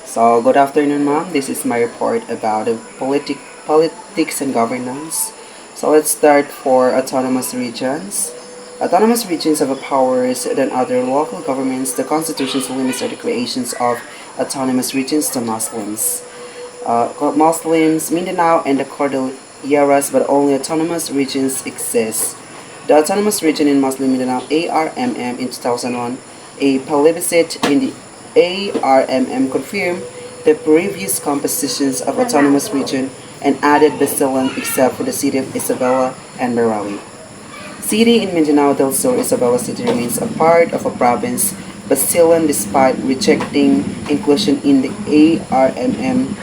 So, good afternoon, ma'am. This is my report about the politics and governance. So, let's start for autonomous regions. Autonomous regions have a powers than other local governments. The constitution's limits are the creations of autonomous regions to Muslims. Muslims, Mindanao, and the Cordilleras, but only autonomous regions exist. The autonomous region in Muslim Mindanao, ARMM, in 2001, a plebiscite in the ARMM confirmed the previous compositions of autonomous region and added Basilan except for the city of Isabela and Marawi. City in Mindanao del Sur, Isabela City remains a part of a province, Basilan despite rejecting inclusion in the ARMM.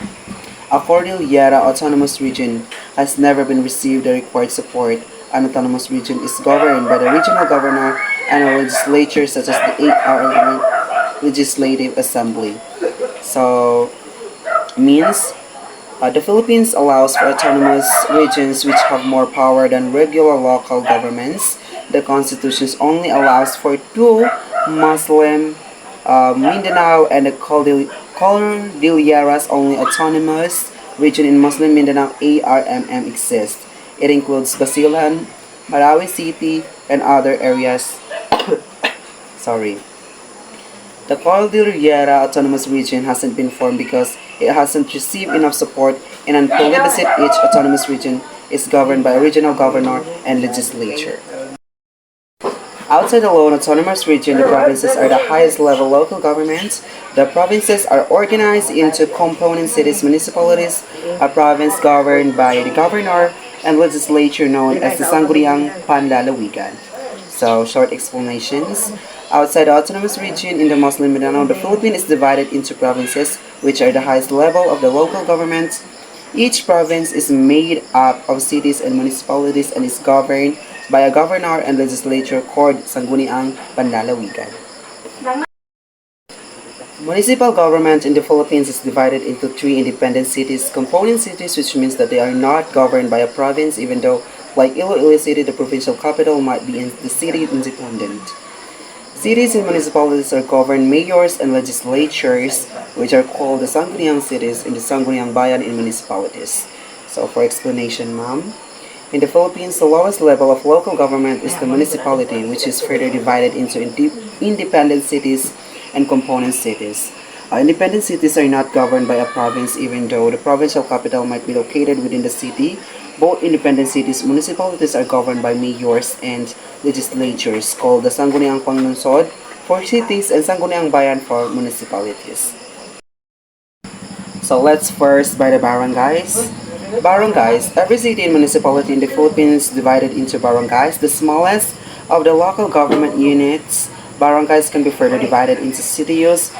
A Cordillera Autonomous Region has never been received the required support. An autonomous region is governed by the regional governor and a legislature such as the ARMM Legislative Assembly. So, means the Philippines allows for autonomous regions which have more power than regular local governments. The Constitution only allows for two Muslim, Mindanao and the Cordilleras only autonomous region in Muslim Mindanao ARMM exists. It includes Basilan, Marawi City, and other areas. Sorry. The Cordillera Autonomous Region hasn't been formed because it hasn't received enough support, and on plebiscite each autonomous region is governed by a regional governor and legislature. Outside the lone autonomous region, the provinces are the highest level local governments. The provinces are organized into component cities, municipalities, a province governed by the governor and legislature known as the Sangguniang Panlalawigan. So, short explanations. Outside the autonomous region in the Muslim Mindanao, the Philippines is divided into provinces, which are the highest level of the local government. Each province is made up of cities and municipalities and is governed by a governor and legislature called Sangguniang Panlalawigan. Municipal government in the Philippines is divided into three independent cities, component cities, which means that they are not governed by a province, even though, like Iloilo City, the provincial capital might be in the city independent. Cities and municipalities are governed mayors and legislatures, which are called the Sangguniang cities and the Sangguniang Bayan in municipalities. So, for explanation, ma'am. In the Philippines, the lowest level of local government is the municipality, which is further divided into independent cities and component cities. Independent cities are not governed by a province, even though the provincial capital might be located within the city. Both independent cities, municipalities are governed by mayors and legislatures called the Sangguniang Panglungsod for cities and Sangguniang Bayan for municipalities. So let's first by the barangays. Barangays. Every city and municipality in the Philippines is divided into barangays. The smallest of the local government units, barangays can be further divided into sitios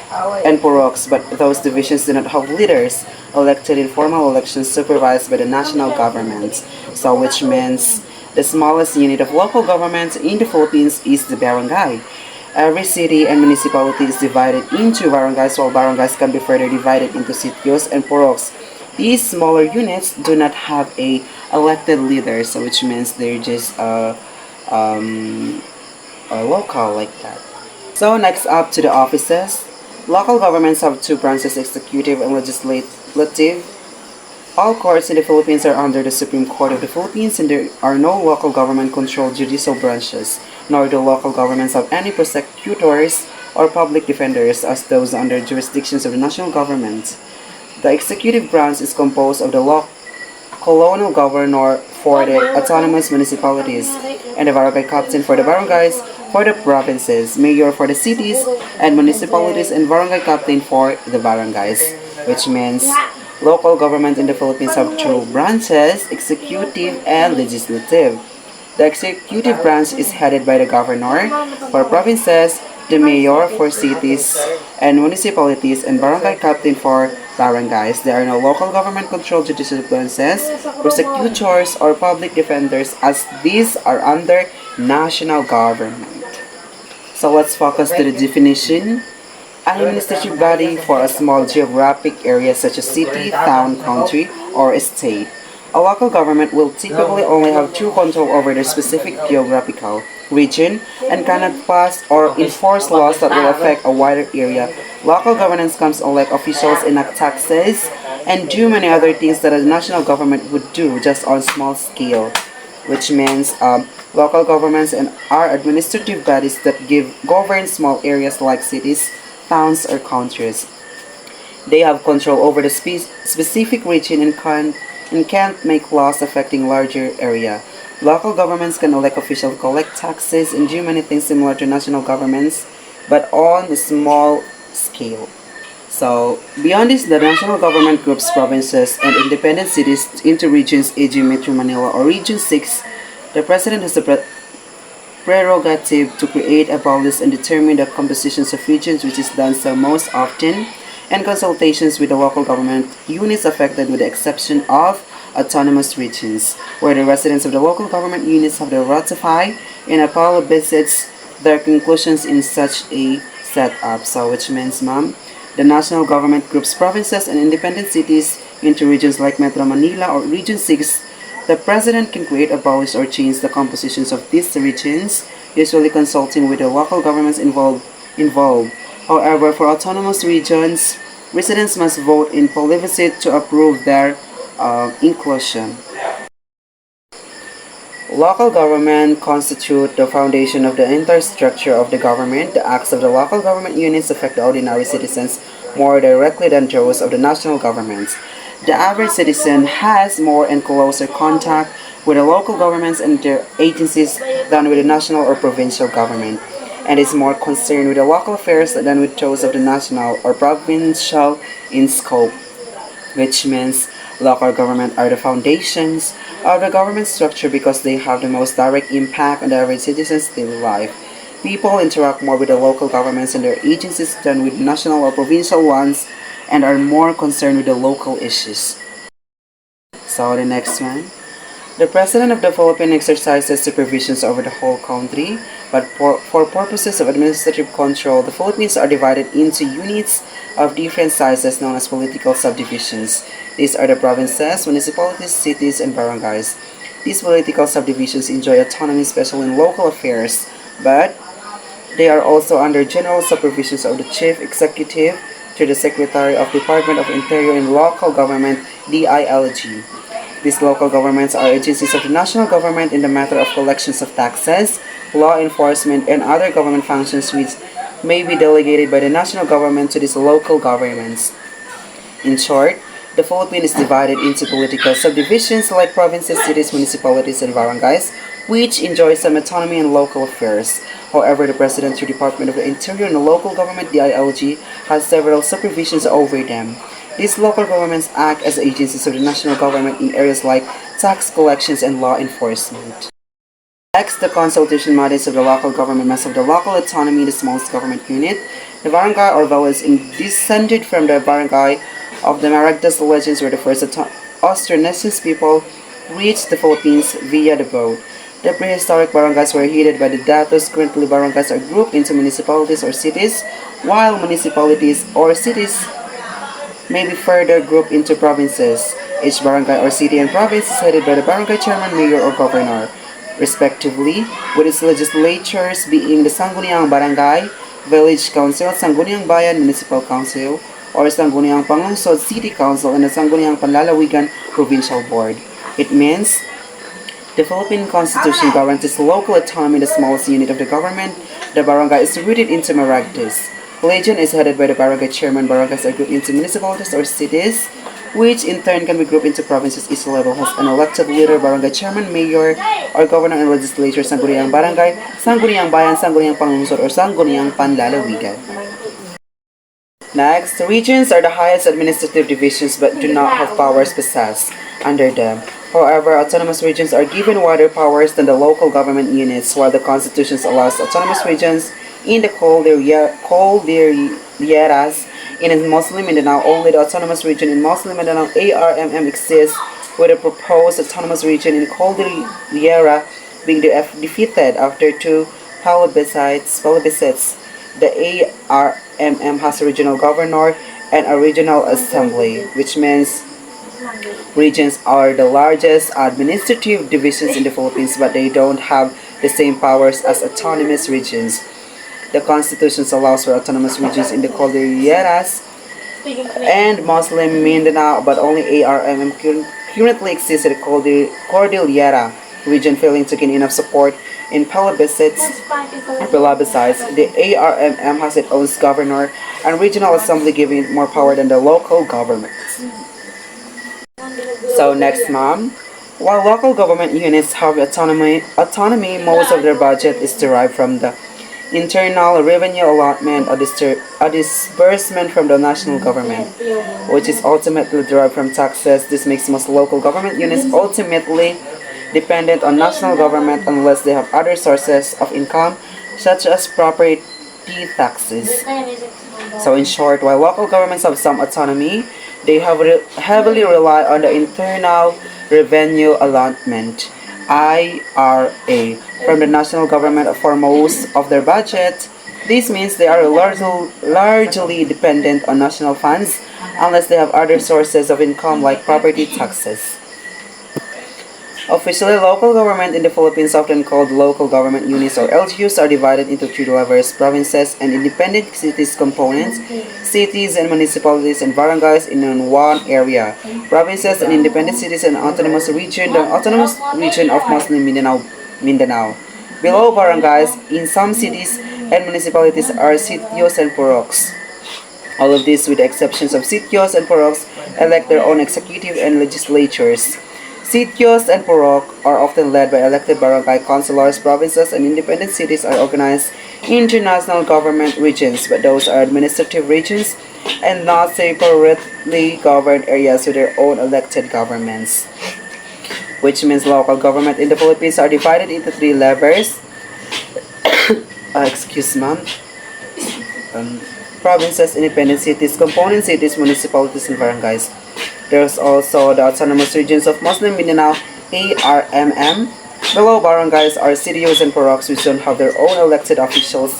and puroks, but those divisions do not have leaders elected in formal elections supervised by the national government. So which means the smallest unit of local government in the Philippines is the barangay. Every city and municipality is divided into barangays, while barangays can be further divided into sitios and puroks. These smaller units do not have a elected leader, so which means they're just local like that. So next up to the offices. Local governments have two branches, executive and legislative. All courts in the Philippines are under the Supreme Court of the Philippines, and there are no local government-controlled judicial branches, nor do local governments have any prosecutors or public defenders as those under jurisdictions of the national government. The executive branch is composed of the colonial governor for the autonomous municipalities and the barangay captain for the barangays for the provinces, mayor for the cities and municipalities, and barangay captain for the barangays, which means local government in the Philippines have two branches, executive and legislative. The executive branch is headed by the governor for provinces, the mayor for cities and municipalities, and barangay captain for barangays. There are no local government-controlled judicial branches, prosecutors, or public defenders, as these are under national government. So let's focus to the definition. An administrative body for a small geographic area such as city, town, country, or state. A local government will typically only have true control over their specific geographical region and cannot pass or enforce laws that will affect a wider area. Local governance comes on like officials enact taxes and do many other things that a national government would do just on small scale, which means local governments and are administrative bodies that govern small areas like cities, towns, or countries. They have control over the specific region and can't make laws affecting larger area. Local governments can elect officials, collect taxes, and do many things similar to national governments, but on a small scale. So, beyond this, the national government groups provinces and independent cities into regions, e.g. Metro Manila or Region 6. The president has the prerogative to create, abolish, and determine the compositions of regions, which is done so most often, and consultations with the local government units affected with the exception of autonomous regions, where the residents of the local government units have to ratify and apply visits their conclusions in such a setup. So which means, ma'am, the national government groups provinces and independent cities into regions like Metro Manila or Region 6. The president can create, abolish, or change the compositions of these regions, usually consulting with the local governments involved. However, for autonomous regions, residents must vote in plebiscite to approve their inclusion. Local government constitute the foundation of the entire structure of the government. The acts of the local government units affect the ordinary citizens more directly than those of the national governments. The average citizen has more and closer contact with the local governments and their agencies than with the national or provincial government, and is more concerned with the local affairs than with those of the national or provincial in scope, which means local government are the foundations of the government structure because they have the most direct impact on the average citizen's daily life. People interact more with the local governments and their agencies than with national or provincial ones and are more concerned with the local issues. So the next one. The President of the Philippines exercises supervisions over the whole country, but for purposes of administrative control, the Philippines are divided into units of different sizes known as political subdivisions. These are the provinces, municipalities, cities, and barangays. These political subdivisions enjoy autonomy, especially in local affairs, but they are also under general supervisions of the Chief Executive to the Secretary of Department of Interior and Local Government, DILG. These local governments are agencies of the national government in the matter of collections of taxes, law enforcement, and other government functions which may be delegated by the national government to these local governments. In short, the Philippines is divided into political subdivisions like provinces, cities, municipalities, and barangays, which enjoy some autonomy in local affairs. However, the President through Department of the Interior and the Local Government, DILG, has several supervisions over them. These local governments act as agencies of the national government in areas like tax collections and law enforcement. Next, the consultation bodies of the local government must have the local autonomy, the smallest government unit. The barangay or village descended from the barangay of the Maragdas legends where the first Austronesian people reached the Philippines via the boat. The prehistoric barangays were headed by the datos. Currently, barangays are grouped into municipalities or cities, while municipalities or cities may be further grouped into provinces. Each barangay or city and province is headed by the barangay chairman, mayor, or governor, respectively, with its legislatures being the Sangguniang Barangay, Village Council, Sangguniang Bayan Municipal Council, or Sangguniang Panglungsod City Council, and the Sangguniang Panlalawigan Provincial Board. It means the Philippine Constitution guarantees local autonomy, the smallest unit of the government. The barangay is rooted into Maragdas. Legion is headed by the barangay chairman. Barangays are grouped into municipalities or cities, which in turn can be grouped into provinces. Each level has an elected leader, barangay chairman, mayor, or governor and legislature, Sangguniang Barangay, Sangguniang Bayan, Sangguniang Panglungsod, or Sangguniang Panlalawigan. Next, regions are the highest administrative divisions but do not have powers possessed under them. However, autonomous regions are given wider powers than the local government units, while the Constitution allows autonomous regions in the Cordilleras in Muslim Mindanao. Only the autonomous region in Muslim Mindanao ARMM exists, with a proposed autonomous region in Cordillera being defeated after two plebiscites. The ARMM has a regional governor and a regional assembly, which means regions are the largest administrative divisions in the Philippines, but they don't have the same powers as autonomous regions. The Constitution allows for autonomous regions in the Cordilleras and Muslim Mindanao, but only ARMM currently exists in the Cordillera region, failing to gain enough support in plebiscites. The ARMM has its own governor and regional assembly, giving it more power than the local governments. So next, ma'am. While local government units have autonomy, most of their budget is derived from the internal revenue allotment, a disbursement from the national government, which is ultimately derived from taxes. This makes most local government units ultimately dependent on national government unless they have other sources of income, such as property taxes. So in short, while local governments have some autonomy, they heavily rely on the internal revenue allotment IRA from the national government for most of their budget. This means they are largely dependent on national funds unless they have other sources of income like property taxes. Officially, local government in the Philippines, often called local government units or LGUs, are divided into three levels: provinces and independent cities components, cities and municipalities, and barangays in one area. Provinces and independent cities and autonomous region, the autonomous region of Muslim Mindanao. Below barangays, in some cities and municipalities are sitios and puroks. All of these, with the exceptions of sitios and puroks, elect their own executive and legislatures. Sitios and purok are often led by elected barangay councilors. Provinces and independent cities are organized into national government regions, but those are administrative regions and not separately governed areas with their own elected governments. Which means local government in the Philippines are divided into three levels. Provinces, independent cities, component cities, municipalities, and barangays. There's also the autonomous regions of Muslim Mindanao, ARMM. Below barangays are sitios and puroks, which don't have their own elected officials.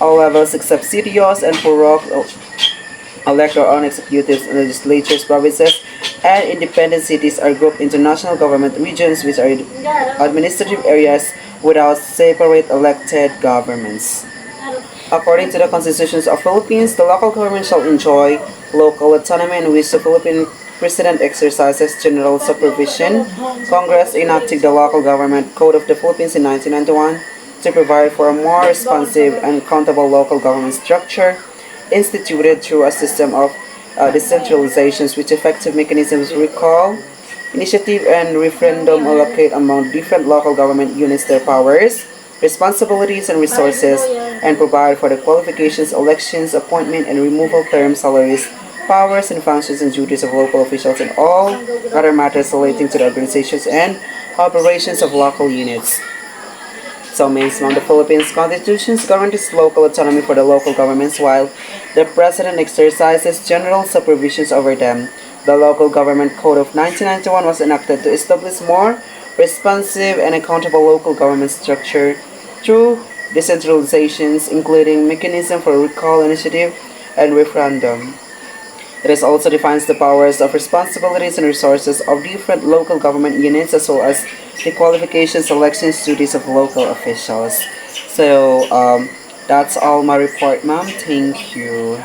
All levels except sitios and purok elect their own executives and legislatures. Provinces and independent cities are grouped into national government regions, which are administrative areas without separate elected governments. According to the constitutions of Philippines, the local government shall enjoy local autonomy in which the Philippine President exercises general supervision. Congress enacted the Local Government Code of the Philippines in 1991 to provide for a more responsive and accountable local government structure, instituted through a system of decentralizations with effective mechanisms recall, initiative, and referendum allocate among different local government units their powers, responsibilities, and resources, and provide for the qualifications, elections, appointment, and removal terms, salaries, powers and functions and duties of local officials, and all other matters relating to the organizations and operations of local units. So means the Philippines Constitution guarantees local autonomy for the local governments, while the President exercises general supervisions over them. The Local Government Code of 1991 was enacted to establish more responsive and accountable local government structure through decentralizations, including mechanism for recall, initiative, and referendum. It also defines the powers of responsibilities and resources of different local government units, as well as the qualifications, elections, duties of local officials. So that's all my report, ma'am. Thank you.